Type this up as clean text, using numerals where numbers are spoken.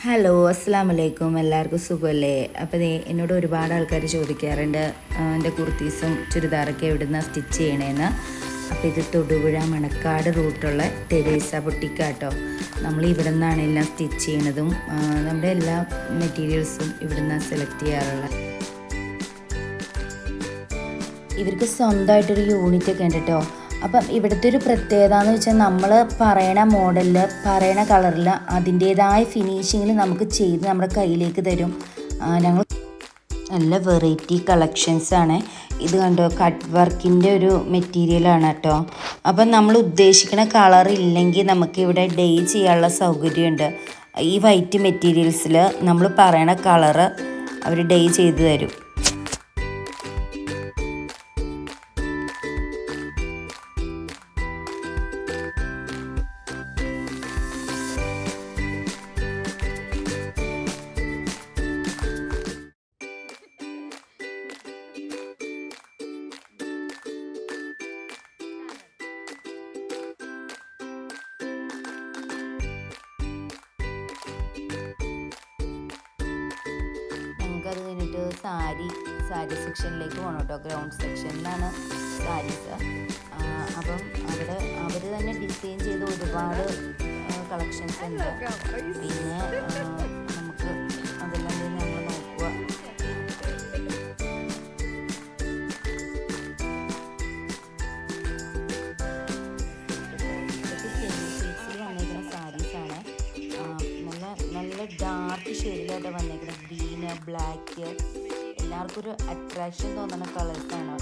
Hello അസ്സാം വലൈക്കും, എല്ലാവർക്കും സുഖമല്ലേ? അപ്പോൾ എന്നോട് ഒരുപാട് ആൾക്കാർ ചോദിക്കാറുണ്ട് എൻ്റെ കുർത്തീസും ചുരിദാറൊക്കെ എവിടുന്ന സ്റ്റിച്ച് ചെയ്യണേന്ന്. അപ്പോൾ ഇത് തൊടുപുഴ മണക്കാട് റൂട്ടുള്ള തെരേസ ബുട്ടിക്കാട്ടോ. നമ്മൾ ഇവിടെ നിന്നാണ് എല്ലാം സ്റ്റിച്ച് ചെയ്യണതും നമ്മുടെ എല്ലാ മെറ്റീരിയൽസും ഇവിടെ നിന്നാണ് സെലക്ട് ചെയ്യാറുള്ളത്. ഇവർക്ക് സ്വന്തമായിട്ടൊരു യൂണിറ്റൊക്കെ ഉണ്ട് കേട്ടോ. അപ്പം ഇവിടുത്തെ ഒരു പ്രത്യേകത എന്ന് വെച്ചാൽ നമ്മൾ പറയണ മോഡലിൽ പറയണ കളറിൽ അതിൻ്റേതായ ഫിനിഷിങ്ങിൽ നമുക്ക് ചെയ്ത് നമ്മുടെ കയ്യിലേക്ക് തരും. ഞങ്ങൾ നല്ല വെറൈറ്റി കളക്ഷൻസാണ്. ഇത് കണ്ടോ, കട്ട് വർക്കിൻ്റെ ഒരു മെറ്റീരിയലാണ് കേട്ടോ. അപ്പം നമ്മൾ ഉദ്ദേശിക്കുന്ന കളർ ഇല്ലെങ്കിൽ നമുക്കിവിടെ ഡൈ ചെയ്യാനുള്ള സൗകര്യമുണ്ട്. ഈ വൈറ്റ് മെറ്റീരിയൽസിൽ നമ്മൾ പറയണ കളറ് അവർ ഡൈ ചെയ്ത് തരും. അത് കഴിഞ്ഞിട്ട് സാരി സെക്ഷനിലേക്ക് പോകണം കേട്ടോ. ഗ്രൗണ്ട് സെക്ഷനിലാണ് സാരീസ്. അപ്പം അവിടെ അവർ തന്നെ ഡിസൈൻ ചെയ്ത് ഒരുപാട് കളക്ഷൻസ് ഉണ്ട്. പിന്നെ നമുക്ക് അതെല്ലാം ഞങ്ങൾ നോക്കുക. വന്നേക്കുന്ന സാരീസാണ്. നല്ല ഡാർക്ക് ഷെയ്ഡിലായിട്ട് വന്നേക്കുന്നത്. ഗ്രീന്, ബ്ലാക്ക്, എല്ലാവർക്കും ഒരു അട്രാക്ഷൻ തോന്നുന്ന കളേഴ്സാണ്.